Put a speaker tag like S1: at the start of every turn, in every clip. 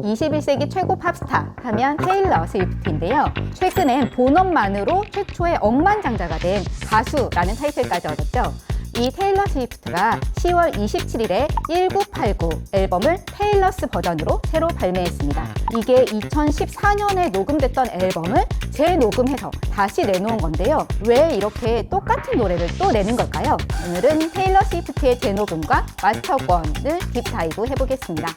S1: 21세기 최고 팝스타 하면 테일러 스위프트인데요. 최근엔 본업만으로 최초의 억만장자가 된 가수라는 타이틀까지 얻었죠. 이 테일러 스위프트가 10월 27일에 1989 앨범을 테일러스 버전으로 새로 발매했습니다. 이게 2014년에 녹음됐던 앨범을 재녹음해서 다시 내놓은 건데요. 왜 이렇게 똑같은 노래를 또 내는 걸까요? 오늘은 테일러 스위프트의 재녹음과 마스터권을 딥다이브 해보겠습니다.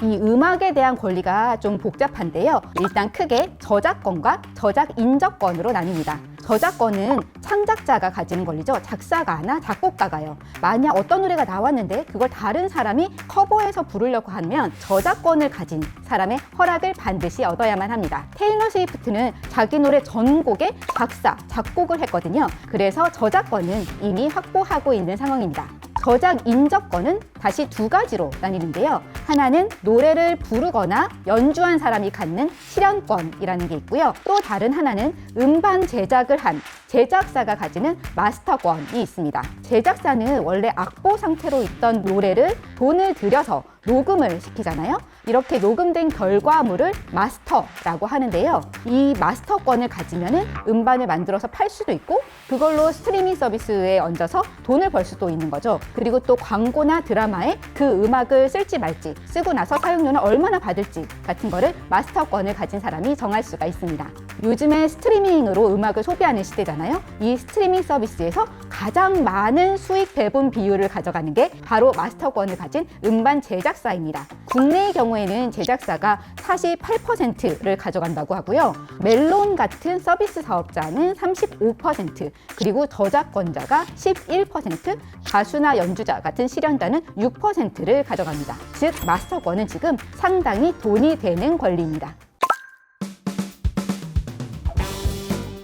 S1: 이 음악에 대한 권리가 좀 복잡한데요. 일단 크게 저작권과 저작 인적권으로 나뉩니다. 저작권은 창작자가 가지는 권리죠. 작사가나 작곡가가요. 만약 어떤 노래가 나왔는데 그걸 다른 사람이 커버해서 부르려고 하면 저작권을 가진 사람의 허락을 반드시 얻어야만 합니다. 테일러 스위프트는 자기 노래 전곡에 작사, 작곡을 했거든요. 그래서 저작권은 이미 확보하고 있는 상황입니다. 저작 인적권은 다시 두 가지로 나뉘는데요. 하나는 노래를 부르거나 연주한 사람이 갖는 실현권이라는 게 있고요. 또 다른 하나는 음반 제작을 한 제작사가 가지는 마스터권이 있습니다. 제작사는 원래 악보 상태로 있던 노래를 돈을 들여서 녹음을 시키잖아요. 이렇게 녹음된 결과물을 마스터라고 하는데요. 이 마스터권을 가지면은 음반을 만들어서 팔 수도 있고 그걸로 스트리밍 서비스에 얹어서 돈을 벌 수도 있는 거죠. 그리고 또 광고나 드라마에 그 음악을 쓸지 말지, 쓰고 나서 사용료는 얼마나 받을지 같은 거를 마스터권을 가진 사람이 정할 수가 있습니다. 요즘에 스트리밍으로 음악을 소비하는 시대잖아요. 이 스트리밍 서비스에서 가장 많은 수익 배분 비율을 가져가는 게 바로 마스터권을 가진 음반 제작사입니다. 국내의 경우에는 제작사가 48%를 가져간다고 하고요. 멜론 같은 서비스 사업자는 35%, 그리고 저작권자가 11%, 가수나 연주자 같은 실현자는 6%를 가져갑니다. 즉, 마스터권은 지금 상당히 돈이 되는 권리입니다.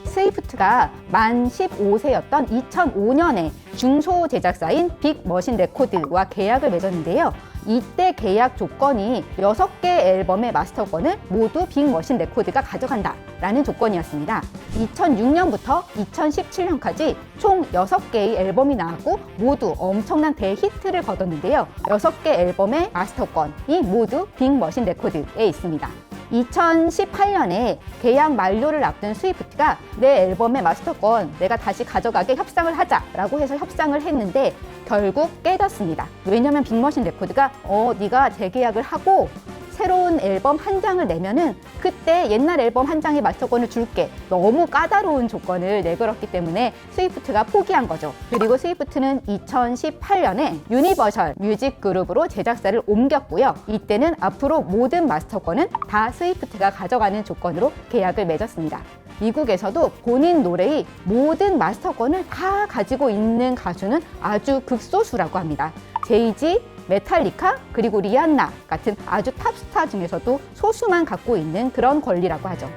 S1: 스위프트가 만 15세였던 2005년에 중소 제작사인 빅 머신 레코드와 계약을 맺었는데요. 이때 계약 조건이 6개 앨범의 마스터권을 모두 빅 머신 레코드가 가져간다 라는 조건이었습니다. 2006년부터 2017년까지 총 6개의 앨범이 나왔고 모두 엄청난 대히트를 거뒀는데요. 6개 앨범의 마스터권이 모두 빅 머신 레코드에 있습니다. 2018년에 계약 만료를 앞둔 스위프트가 내 앨범의 마스터권 내가 다시 가져가게 협상을 하자라고 해서 협상을 했는데 결국 깨졌습니다. 왜냐면 빅머신 레코드가 네가 재계약을 하고 새로운 앨범 한 장을 내면은 그때 옛날 앨범 한 장의 마스터권을 줄게. 너무 까다로운 조건을 내걸었기 때문에 스위프트가 포기한 거죠. 그리고 스위프트는 2018년에 유니버셜 뮤직 그룹으로 제작사를 옮겼고요. 이때는 앞으로 모든 마스터권은 다 스위프트가 가져가는 조건으로 계약을 맺었습니다. 미국에서도 본인 노래의 모든 마스터권을 다 가지고 있는 가수는 아주 극소수라고 합니다. 제이지, 메탈리카, 그리고 리안나 같은 아주 탑스타 중에서도 소수만 갖고 있는 그런 권리라고 하죠.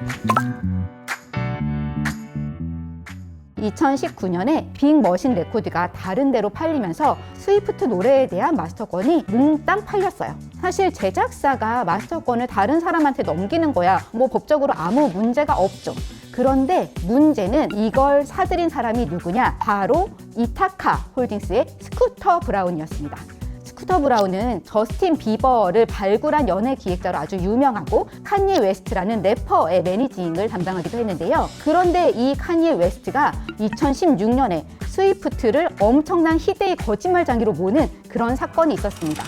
S1: 2019년에 빅 머신 레코드가 다른 데로 팔리면서 스위프트 노래에 대한 마스터권이 몽땅 팔렸어요. 사실 제작사가 마스터권을 다른 사람한테 넘기는 거야 뭐 법적으로 아무 문제가 없죠. 그런데 문제는 이걸 사들인 사람이 누구냐? 바로 이타카 홀딩스의 스쿠터 브라운이었습니다. 스쿠터 브라운은 저스틴 비버를 발굴한 연예 기획자로 아주 유명하고 칸예 웨스트라는 래퍼의 매니징을 담당하기도 했는데요. 그런데 이 칸예 웨스트가 2016년에 스위프트를 엄청난 희대의 거짓말장기로 모는 그런 사건이 있었습니다.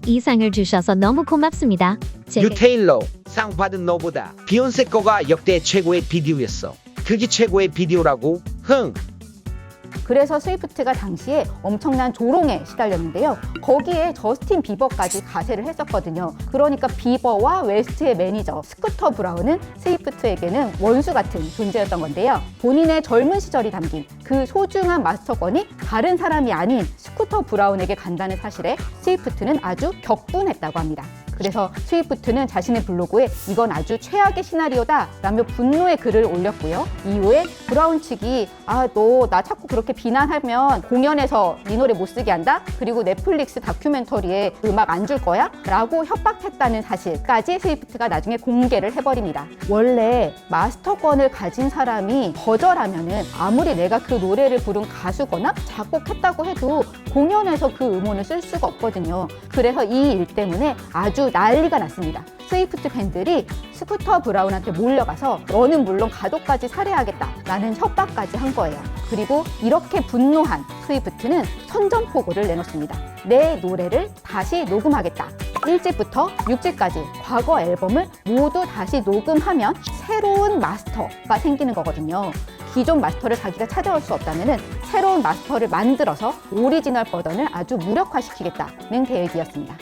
S2: 이 상을 주셔서 너무 고맙습니다.
S3: 뉴테일러 상 받은 너보다 비욘세 거가 역대 최고의 비디오였어. 그게 최고의 비디오라고? 흥.
S1: 그래서 스위프트가 당시에 엄청난 조롱에 시달렸는데요. 거기에 저스틴 비버까지 가세를 했었거든요. 그러니까 비버와 웨스트의 매니저 스쿠터 브라운은 스위프트에게는 원수 같은 존재였던 건데요. 본인의 젊은 시절이 담긴 그 소중한 마스터권이 다른 사람이 아닌 스쿠터 브라운에게 간다는 사실에 스위프트는 아주 격분했다고 합니다. 그래서 스위프트는 자신의 블로그에 이건 아주 최악의 시나리오다 라며 분노의 글을 올렸고요. 이후에 브라운 측이 너 나 자꾸 그렇게 비난하면 공연에서 네 노래 못 쓰게 한다? 그리고 넷플릭스 다큐멘터리에 음악 안 줄 거야? 라고 협박했다는 사실까지 스위프트가 나중에 공개를 해버립니다. 원래 마스터권을 가진 사람이 거절하면은 아무리 내가 그 노래를 부른 가수거나 작곡했다고 해도 공연에서 그 음원을 쓸 수가 없거든요. 그래서 이 일 때문에 아주 난리가 났습니다. 스위프트 팬들이 스쿠터 브라운한테 몰려가서 너는 물론 가족까지 살해하겠다라는 협박까지 한 거예요. 그리고 이렇게 분노한 스위프트는 선전포고를 내놓습니다. 내 노래를 다시 녹음하겠다. 1집부터 6집까지 과거 앨범을 모두 다시 녹음하면 새로운 마스터가 생기는 거거든요. 기존 마스터를 자기가 찾아올 수 없다면 새로운 마스터를 만들어서 오리지널 버전을 아주 무력화시키겠다는 계획이었습니다.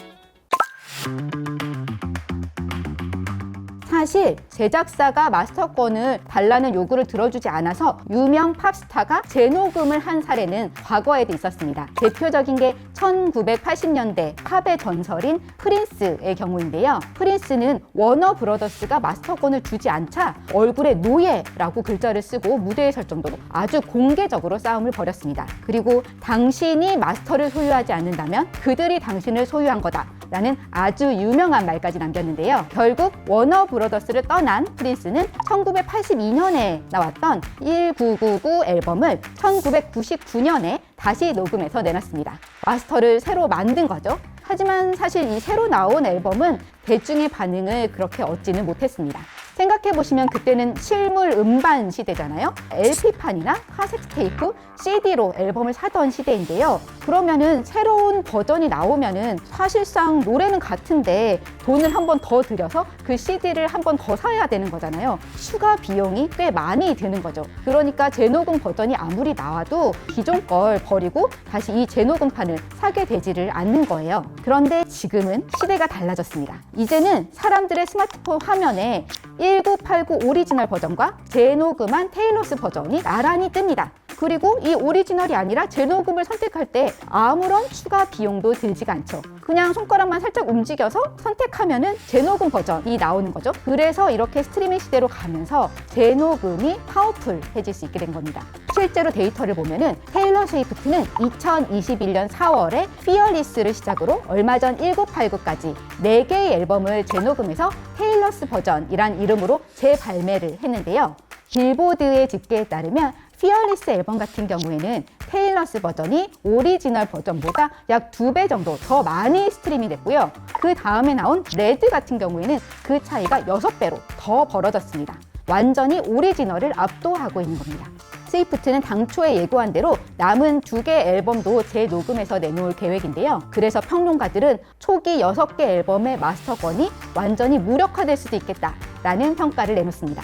S1: 사실 제작사가 마스터권을 달라는 요구를 들어주지 않아서 유명 팝스타가 재녹음을 한 사례는 과거에도 있었습니다. 대표적인 게 1980년대 팝의 전설인 프린스의 경우인데요. 프린스는 워너 브러더스가 마스터권을 주지 않자 얼굴에 노예라고 글자를 쓰고 무대에 설 정도로 아주 공개적으로 싸움을 벌였습니다. 그리고 당신이 마스터를 소유하지 않는다면 그들이 당신을 소유한 거다 라는 아주 유명한 말까지 남겼는데요. 결국 워너 브러더스를 떠난 프린스는 1982년에 나왔던 1999 앨범을 1999년에 다시 녹음해서 내놨습니다. 마스터를 새로 만든 거죠. 하지만 사실 이 새로 나온 앨범은 대중의 반응을 그렇게 얻지는 못했습니다. 생각해보시면 그때는 실물 음반 시대잖아요. LP판이나 카세트 테이프, CD로 앨범을 사던 시대인데요. 그러면은 새로운 버전이 나오면은 사실상 노래는 같은데 돈을 한 번 더 들여서 그 CD를 한 번 더 사야 되는 거잖아요. 추가 비용이 꽤 많이 드는 거죠. 그러니까 재녹음 버전이 아무리 나와도 기존 걸 버리고 다시 이 재녹음판을 사게 되지를 않는 거예요. 그런데 지금은 시대가 달라졌습니다. 이제는 사람들의 스마트폰 화면에 1989 오리지널 버전과 재녹음한 테일러스 버전이 나란히 뜹니다. 그리고 이 오리지널이 아니라 재녹음을 선택할 때 아무런 추가 비용도 들지가 않죠. 그냥 손가락만 살짝 움직여서 선택하면은 재녹음 버전이 나오는 거죠. 그래서 이렇게 스트리밍 시대로 가면서 재녹음이 파워풀해질 수 있게 된 겁니다. 실제로 데이터를 보면은 테일러 스위프트는 2021년 4월에 Fearless를 시작으로 얼마 전 1989까지 4개의 앨범을 재녹음해서 테일러스 버전이란 이름으로 재발매를 했는데요. 빌보드의 집계에 따르면 Fearless 앨범 같은 경우에는 테일러스 버전이 오리지널 버전보다 약 2배 정도 더 많이 스트리밍 됐고요. 그 다음에 나온 레드 같은 경우에는 그 차이가 6배로 더 벌어졌습니다. 완전히 오리지널을 압도하고 있는 겁니다. 스위프트는 당초에 예고한 대로 남은 2개 앨범도 재녹음해서 내놓을 계획인데요. 그래서 평론가들은 초기 6개 앨범의 마스터권이 완전히 무력화될 수도 있겠다라는 평가를 내놓습니다.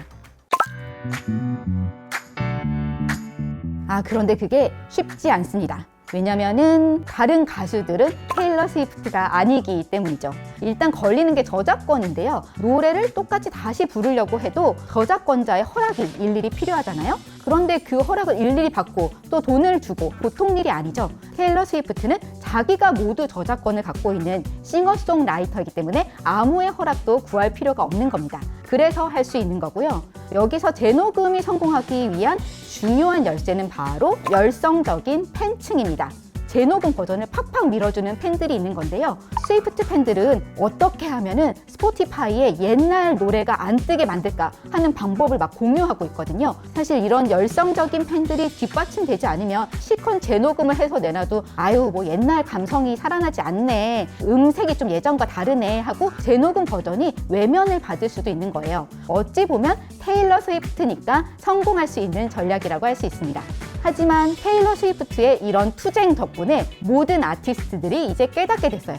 S1: 그런데 그게 쉽지 않습니다. 왜냐면은 다른 가수들은 테일러 스위프트가 아니기 때문이죠. 일단 걸리는 게 저작권인데요. 노래를 똑같이 다시 부르려고 해도 저작권자의 허락이 일일이 필요하잖아요. 그런데 그 허락을 일일이 받고 또 돈을 주고 보통 일이 아니죠. 테일러 스위프트는 자기가 모두 저작권을 갖고 있는 싱어송라이터이기 때문에 아무의 허락도 구할 필요가 없는 겁니다. 그래서 할 수 있는 거고요. 여기서 재녹음이 성공하기 위한 중요한 열쇠는 바로 열성적인 팬층입니다. 재녹음 버전을 팍팍 밀어주는 팬들이 있는 건데요. 스위프트 팬들은 어떻게 하면은 스포티파이에 옛날 노래가 안 뜨게 만들까 하는 방법을 막 공유하고 있거든요. 사실 이런 열성적인 팬들이 뒷받침되지 않으면 실컷 재녹음을 해서 내놔도 뭐 옛날 감성이 살아나지 않네, 음색이 좀 예전과 다르네 하고 재녹음 버전이 외면을 받을 수도 있는 거예요. 어찌 보면 테일러 스위프트니까 성공할 수 있는 전략이라고 할 수 있습니다. 하지만 테일러 스위프트의 이런 투쟁 덕분에 모든 아티스트들이 이제 깨닫게 됐어요.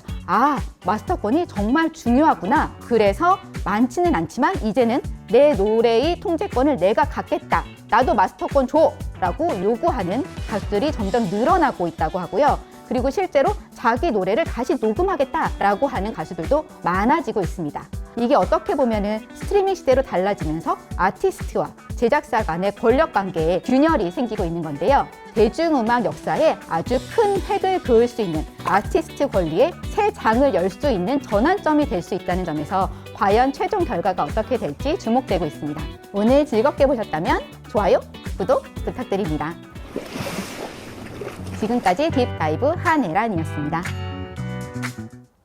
S1: 마스터권이 정말 중요하구나. 그래서 많지는 않지만 이제는 내 노래의 통제권을 내가 갖겠다. 나도 마스터권 줘! 라고 요구하는 가수들이 점점 늘어나고 있다고 하고요. 그리고 실제로 자기 노래를 다시 녹음하겠다라고 하는 가수들도 많아지고 있습니다. 이게 어떻게 보면은 스트리밍 시대로 달라지면서 아티스트와 제작사 간의 권력 관계에 균열이 생기고 있는 건데요. 대중음악 역사에 아주 큰 획을 그을 수 있는 아티스트 권리의 새 장을 열 수 있는 전환점이 될 수 있다는 점에서 과연 최종 결과가 어떻게 될지 주목되고 있습니다. 오늘 즐겁게 보셨다면 좋아요, 구독 부탁드립니다. 지금까지 딥다이브 한혜란이었습니다.